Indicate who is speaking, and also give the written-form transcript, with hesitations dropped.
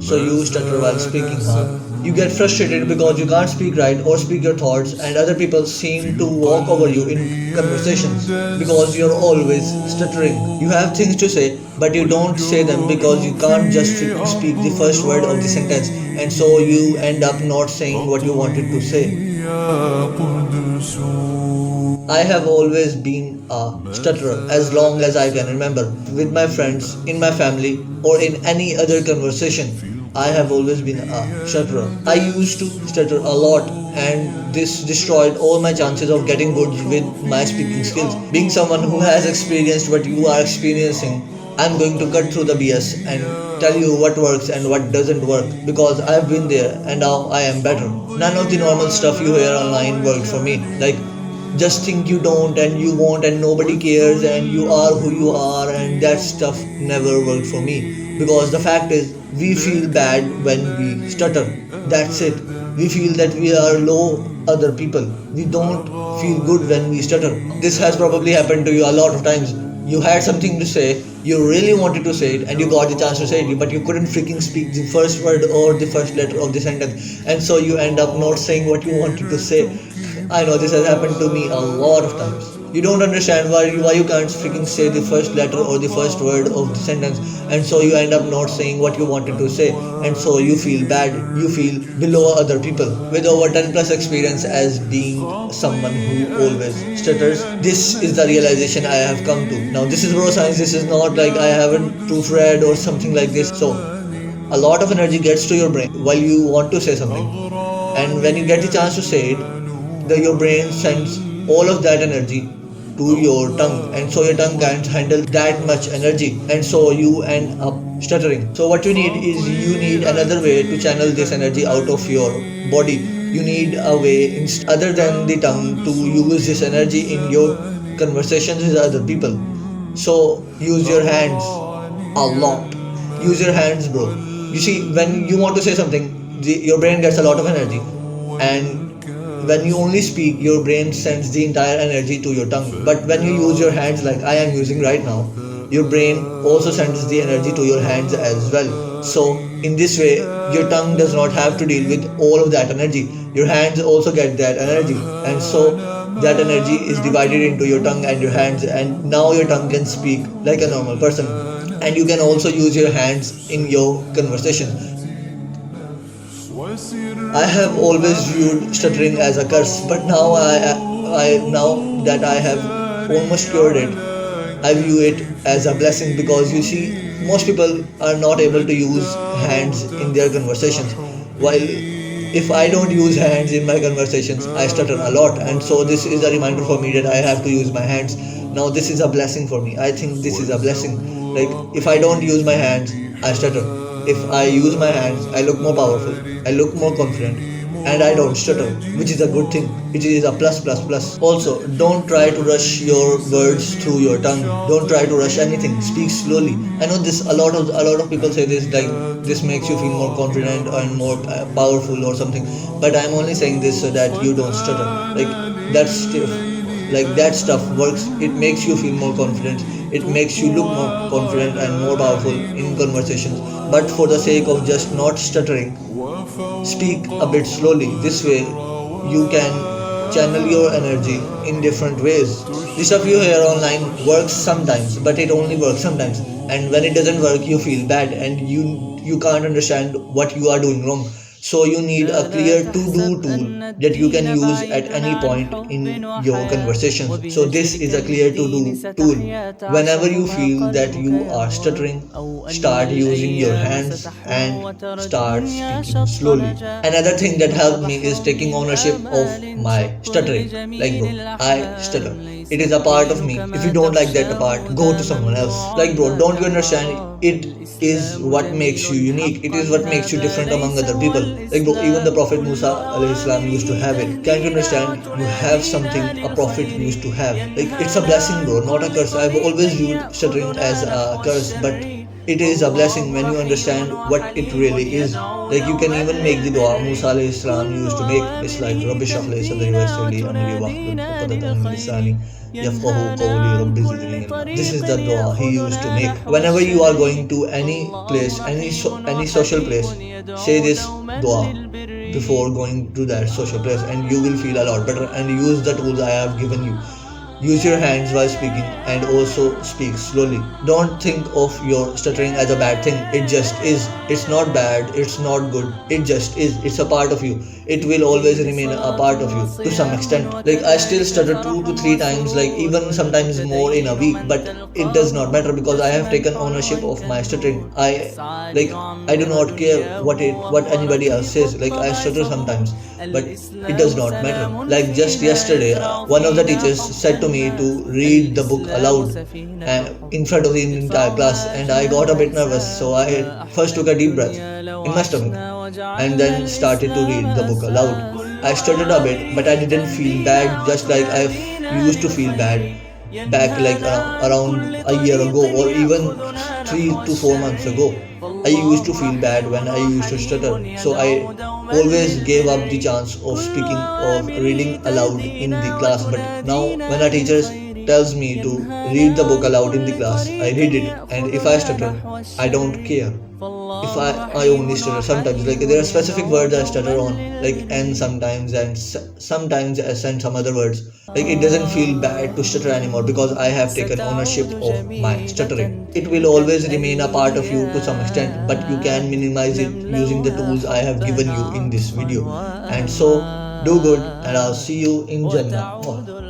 Speaker 1: So you stutter while speaking, huh? You get frustrated because you can't speak right or speak your thoughts, and other people seem to walk over you in conversations because you're always stuttering. You have things to say, but you don't say them because you can't just speak the first word of the sentence, and so you end up not saying what you wanted to say. I have always been a stutterer as long as I can remember. With my friends, in my family, or in any other conversation, I have always been a stutterer. I used to stutter a lot, and this destroyed all my chances of getting good with my speaking skills. Being someone who has experienced what you are experiencing, I'm going to cut through the BS and tell you what works and what doesn't work because I've been there and now I am better. None of the normal stuff you hear online worked for me. Like, just think you don't and you won't and nobody cares and you are who you are, and that stuff never worked for me because the fact is we feel bad when we stutter. That's it. We feel that we are low other people. We don't feel good when we stutter. This has probably happened to you a lot of times. You had something to say, you really wanted to say it, and you got the chance to say it, but you couldn't freaking speak the first word or the first letter of the sentence, and so you end up not saying what you wanted to say. I know this has happened to me a lot of times. You don't understand why you can't freaking say the first letter or the first word of the sentence, and so you end up not saying what you wanted to say, and so you feel bad. You feel below other people. With over 10 plus experience as being someone who always stutters, this is the realization I have come to. Now, this is neuroscience. This is not like I haven't proofread or something like this. So, a lot of energy gets to your brain while you want to say something, and when you get the chance to say it, your brain sends all of that energy to your tongue, and so your tongue can't handle that much energy, and so you end up stuttering. So what you need is you need another way to channel this energy out of your body. You need a way other than the tongue to use this energy in your conversations with other people. So use your hands a lot. Use your hands, bro. You see, when you want to say something, your brain gets a lot of energy, and when you only speak, your brain sends the entire energy to your tongue. But when you use your hands like I am using right now, your brain also sends the energy to your hands as well. So, in this way, your tongue does not have to deal with all of that energy. Your hands also get that energy. And so, that energy is divided into your tongue and your hands, and now your tongue can speak like a normal person. And you can also use your hands in your conversation. I have always viewed stuttering as a curse, but now that I have almost cured it, I view it as a blessing because you see, most people are not able to use hands in their conversations. While if I don't use hands in my conversations, I stutter a lot, and so this is a reminder for me that I have to use my hands. Now, this is a blessing for me. I think this is a blessing. Like, if I don't use my hands, I stutter. If I use my hands, I look more powerful, I look more confident, and I don't stutter, which is a good thing. It is a plus plus plus. Also, don't try to rush your words through your tongue. Don't try to rush anything. Speak slowly. I know this. A lot of people say this like this makes you feel more confident and more powerful or something. But I'm only saying this so that you don't stutter. That stuff works. It makes you feel more confident. It makes you look more confident and more powerful in conversations. But for the sake of just not stuttering, speak a bit slowly. This way, you can channel your energy in different ways. The stuff you hear online works sometimes, but it only works sometimes. And when it doesn't work, you feel bad and you can't understand what you are doing wrong. So you need a clear to-do tool that you can use at any point in your conversations. So this is a clear to-do tool. Whenever you feel that you are stuttering, start using your hands and start speaking slowly. Another thing that helped me is taking ownership of my stuttering. Like, bro, I stutter. It is a part of me. If you don't like that part, go to someone else. Like, bro, don't you understand? It is what makes you unique. It is what makes you different among other people. Like, bro, even the Prophet Musa alayhi salam used to have it. Can't you understand? You have something a prophet used to have. Like, it's a blessing, bro, not a curse. I've always viewed stuttering as a curse, but It is a blessing when you understand what it really is. Like you can even make the dua Musa alayhi salam used to make. It's like Rabbi shrah li sadri wa yassir li amri wahlul 'uqdatan min lisani yafqahu qawli rabbi zidni ilma. This is the dua he used to make. Whenever you are going to any place, any social place, say this dua before going to that social place and you will feel a lot better, and use the tools I have given you. Use your hands while speaking and also speak slowly. Don't think of your stuttering as a bad thing. It just is. It's not bad, it's not good. It just is. It's a part of you. It will always remain a part of you to some extent. Like I still stutter 2 to 3 times, like even sometimes more in a week, but it does not matter because I have taken ownership of my stuttering. I do not care what anybody else says. Like I stutter sometimes, but it does not matter. Like just yesterday, one of the teachers said to me to read the book aloud in front of the entire class, and I got a bit nervous. So I first took a deep breath in my stomach and then started to read the book aloud. I stuttered a bit, but I didn't feel bad, just like I used to feel bad back like around a year ago or even 3 to 4 months ago. I used to feel bad when I used to stutter, so I always gave up the chance of speaking or reading aloud in the class. But now, when a teacher tells me to read the book aloud in the class, I read it, and if I stutter, I don't care. If I only stutter sometimes, like there are specific words I stutter on, like n sometimes, and sometimes s and some other words. Like it doesn't feel bad to stutter anymore because I have taken ownership of my stuttering. It will always remain a part of you to some extent, but you can minimize it using the tools I have given you in this video. And so do good, and I'll see you in Jannah.